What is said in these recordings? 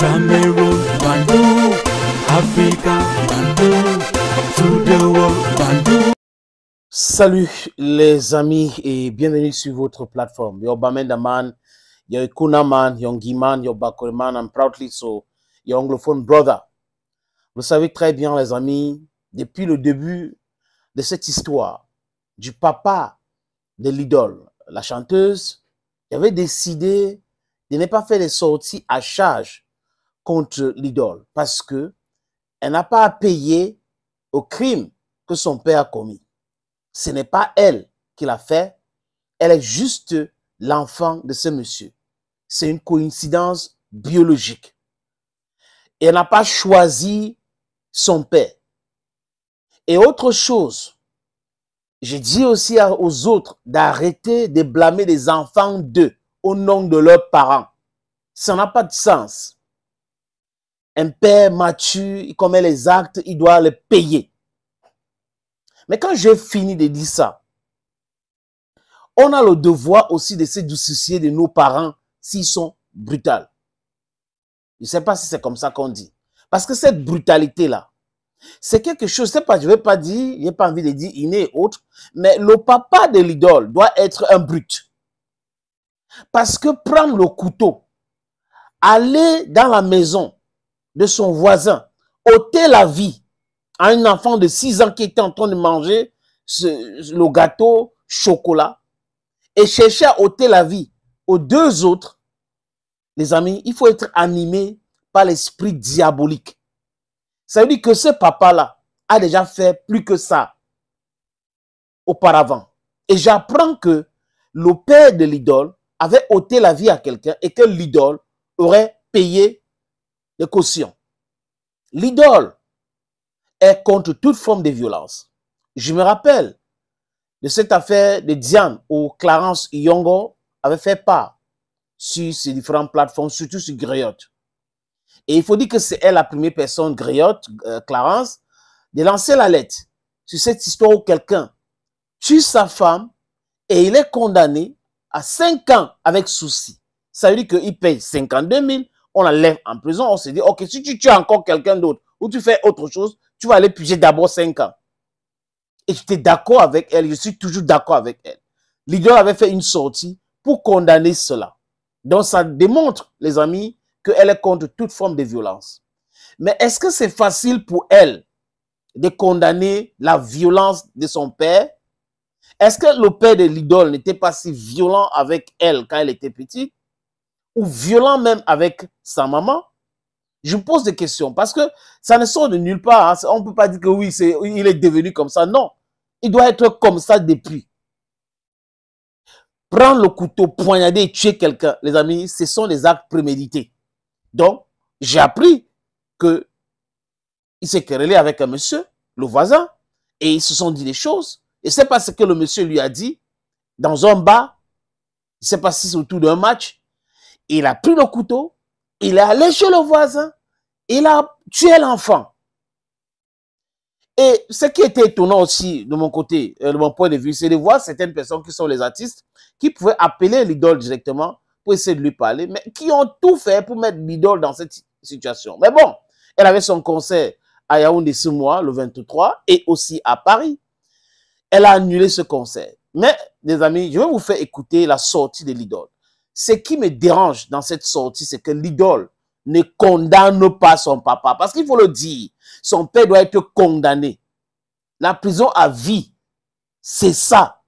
Cameroon, Bandung, Africa, Bandung, to the world, Bandung. Salut les amis et bienvenue sur votre plateforme. Yo Bamendaman, yo Kunaman, yo Ngiman, yo Bakoreman, I'm proudly so, yo anglophone brother. Vous savez très bien les amis, depuis le début de cette histoire du papa de l'idole, la chanteuse, avait décidé de ne pas faire des sorties à charge contre l'idole parce que elle n'a pas à payer au crime que son père a commis. Ce n'est pas elle qui l'a fait, elle est juste l'enfant de ce monsieur. C'est une coïncidence biologique. Et elle n'a pas choisi son père. Et autre chose, j'ai dit aussi aux autres d'arrêter de blâmer les enfants d'eux au nom de leurs parents. Ça n'a pas de sens. Un père mature, il commet les actes, il doit les payer. Mais quand j'ai fini de dire ça, on a le devoir aussi de se soucier de nos parents s'ils sont brutaux. Je ne sais pas si c'est comme ça qu'on dit. Parce que cette brutalité-là, c'est quelque chose, je ne vais pas dire, je n'ai pas envie de dire inné et autre, mais le papa de l'idole doit être un brut. Parce que prendre le couteau, aller dans la maison de son voisin, ôter la vie à un enfant de 6 ans qui était en train de manger le gâteau chocolat et chercher à ôter la vie aux deux autres, les amis, il faut être animé par l'esprit diabolique. Ça veut dire que ce papa-là a déjà fait plus que ça auparavant. Et j'apprends que le père de l'idole avait ôté la vie à quelqu'un et que l'idole aurait payé les cautions. L'idole est contre toute forme de violence. Je me rappelle de cette affaire de Diane où Clarence Yongo avait fait part sur ces différentes plateformes, surtout sur Griotte. Et il faut dire que c'est elle la première personne, Griotte, Clarence, de lancer la lettre sur cette histoire où quelqu'un tue sa femme et il est condamné à 5 ans avec souci. Ça veut dire qu'il paye 52 000, on l'enlève en prison, on se dit, ok, si tu tues encore quelqu'un d'autre ou tu fais autre chose, tu vas aller piger d'abord 5 ans. Et j'étais d'accord avec elle, je suis toujours d'accord avec elle. L'idole avait fait une sortie pour condamner cela. Donc ça démontre, les amis, qu'elle est contre toute forme de violence. Mais est-ce que c'est facile pour elle de condamner la violence de son père? Est-ce que le père de l'idole n'était pas si violent avec elle quand elle était petite? Ou violent même avec sa maman? Je me pose des questions parce que ça ne sort de nulle part. Hein. On ne peut pas dire que oui, il est devenu comme ça. Non, il doit être comme ça depuis. Prendre le couteau, poignarder et tuer quelqu'un, les amis, ce sont des actes prémédités. Donc, j'ai appris qu'il s'est querellé avec un monsieur, le voisin, et ils se sont dit des choses. Et c'est pas ce que le monsieur lui a dit dans un bar. Je ne sais pas si c'est autour d'un match. Il a pris le couteau, il est allé chez le voisin, il a tué l'enfant. Et ce qui était étonnant aussi de mon côté, de mon point de vue, c'est de voir certaines personnes qui sont les artistes qui pouvaient appeler l'idole directement pour essayer de lui parler, mais qui ont tout fait pour mettre l'idole dans cette situation. Mais bon, elle avait son concert à Yaoundé ce mois, le 23, et aussi à Paris. Elle a annulé ce concert. Mais, les amis, je vais vous faire écouter la sortie de l'idole. Ce qui me dérange dans cette sortie, c'est que l'idole ne condamne pas son papa. Parce qu'il faut le dire, son père doit être condamné. La prison à vie, c'est ça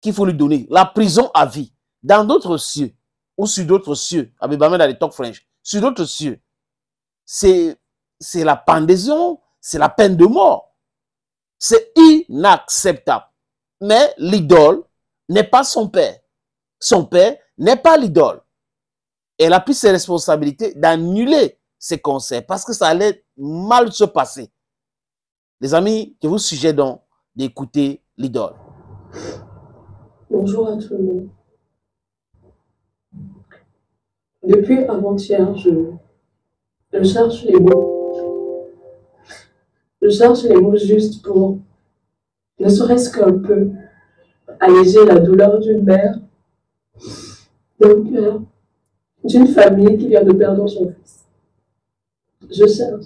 qu'il faut lui donner. La prison à vie. Dans d'autres cieux, ou sur d'autres cieux, avec dans les talk French, sur d'autres cieux, c'est la pendaison, c'est la peine de mort. C'est inacceptable. Mais l'idole n'est pas son père. Son père n'est pas l'idole. Elle a pris ses responsabilités d'annuler ses concerts parce que ça allait mal se passer. Les amis, je vous suggère donc d'écouter l'idole. Bonjour à tout le monde. Depuis avant-hier, je cherche les mots. Je cherche les mots justes pour, ne serait-ce qu'un peu, alléger la douleur d'une mère, d'un père, d'une famille qui vient de perdre son fils. Je cherche.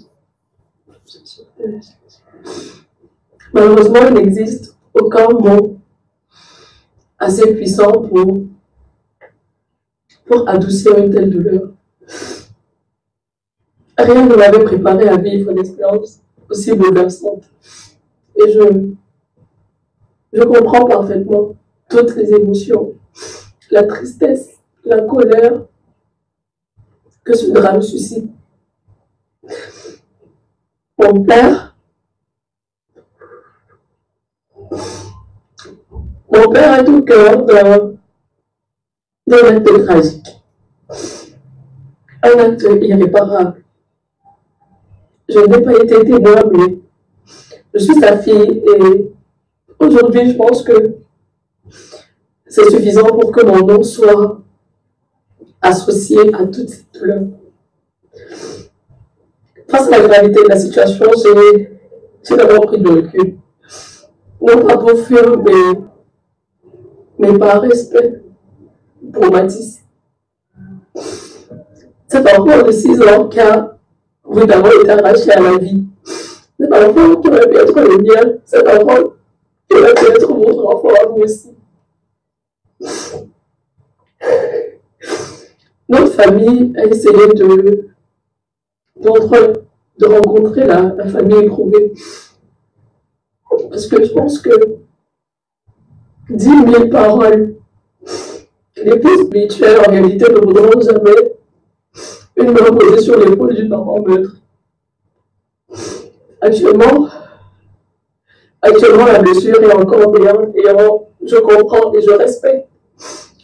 Malheureusement, il n'existe aucun mot assez puissant pour adoucir une telle douleur. Rien ne m'avait préparé à vivre une expérience aussi bouleversante. Et je comprends parfaitement toutes les émotions, la tristesse, la colère que ce drame suscite. Mon père est au cœur d'un acte tragique, un acte irréparable. Je n'ai pas été témoin, mais je suis sa fille et aujourd'hui, je pense que c'est suffisant pour que mon nom soit associé à toute cette douleur. Face à la gravité de la situation, j'ai d'abord pris du recul. Non pas pour fuir, mais par respect pour Mathis. Cet enfant de 6 ans qui a brutalement été arraché à la vie. Cet enfant qui aurait pu être le mien. Cet enfant qui aurait pu être votre enfant à vous aussi. Notre famille a essayé de rencontrer la famille éprouvée. Parce que je pense que 10 000 paroles, les plus spirituelles en réalité ne voudront jamais une main posée sur l'épaule d'une maman meurtre. Actuellement, la blessure est encore béante et je comprends et je respecte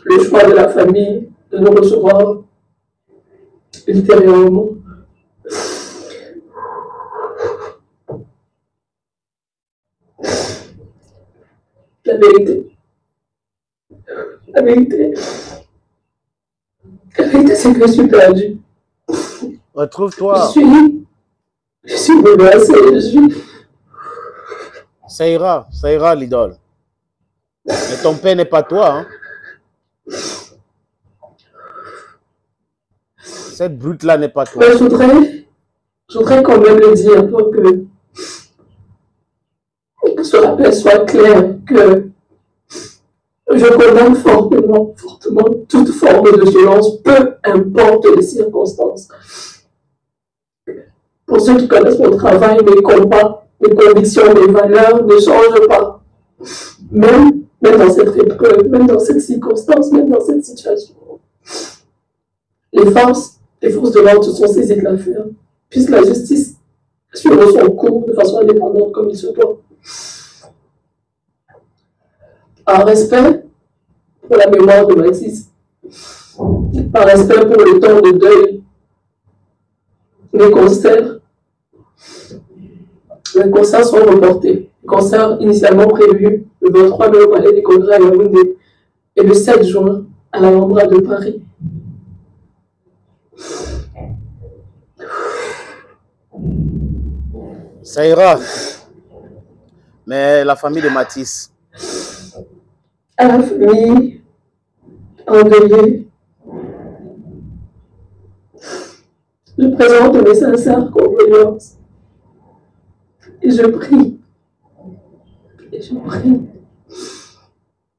le choix de la famille de nous recevoir ultérieurement. La vérité, c'est que je suis perdue. Retrouve-toi. Je suis bouleversée, Ça ira, l'idole. Mais ton père n'est pas toi, hein. Cette brute-là n'est pas toi. Mais je voudrais quand même le dire pour que ce rappel soit clair, que je condamne fortement toute forme de violence, peu importe les circonstances. Pour ceux qui connaissent mon travail, mes combats, mes convictions, mes valeurs ne changent pas. Même dans cette épreuve, même dans cette circonstance, même dans cette situation. Les forces de l'ordre se sont saisies de l'affaire. Puisse la justice suivre son cours de façon indépendante comme il se doit. Par respect pour la mémoire de Mathis, par respect pour le temps de deuil, les concerts sont reportés. Les concerts initialement prévus le 23 mai au Palais des Congrès à Yaoundé et le 7 juin à l'Alhambra de Paris. Ça ira. Mais la famille de Mathis. À la famille endeuillée, je présente mes sincères condoléances. Et je prie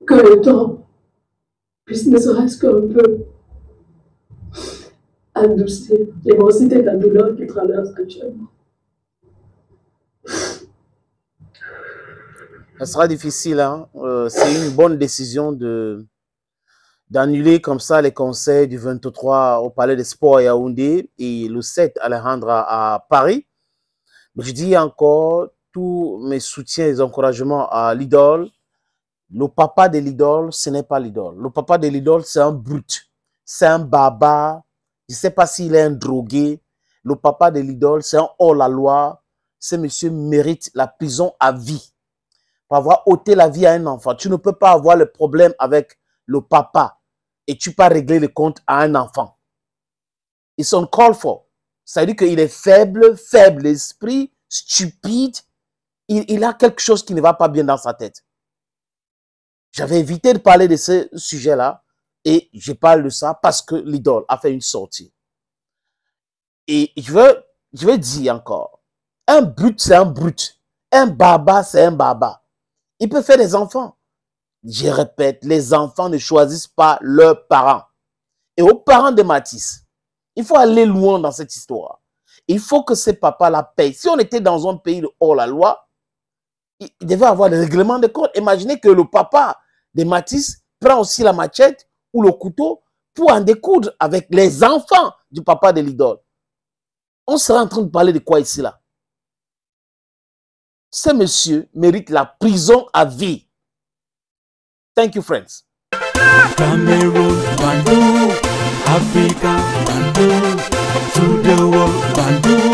que le temps puisse ne serait-ce qu'un peu adoucir l'immensité de la douleur qu'il traverse actuellement. Ça sera difficile, hein. C'est une bonne décision d'annuler comme ça les concerts du 23 au Palais des Sports à Yaoundé et le 7 à Alejandra à Paris. Mais je dis encore tous mes soutiens et encouragements à l'idole. Le papa de l'idole, ce n'est pas l'idole. Le papa de l'idole, c'est un brut. C'est un barbare. Je ne sais pas s'il est un drogué. Le papa de l'idole, c'est un hors-la-loi. Ce monsieur mérite la prison à vie. Pour avoir ôté la vie à un enfant. Tu ne peux pas avoir le problème avec le papa et tu peux régler le compte à un enfant. Ils sont called for. Ça veut dire qu'il est faible d'esprit, stupide. Il a quelque chose qui ne va pas bien dans sa tête. J'avais évité de parler de ce sujet-là Et je parle de ça parce que l'idole a fait une sortie. Et je vais dire encore, un brut, c'est un brut. Un baba, c'est un baba. Il peut faire des enfants. Je répète, les enfants ne choisissent pas leurs parents. Et aux parents de Matisse, il faut aller loin dans cette histoire. Il faut que ces papas-là payent. Si on était dans un pays de hors la loi, il devait avoir des règlements de compte. Imaginez que le papa de Matisse prend aussi la machette ou le couteau pour en découdre avec les enfants du papa de l'idole. On sera en train de parler de quoi ici là? Ce monsieur mérite la prison à vie. Thank you, friends. Cameroon, Bandung, Africa, Bandung, to the world, Bandung.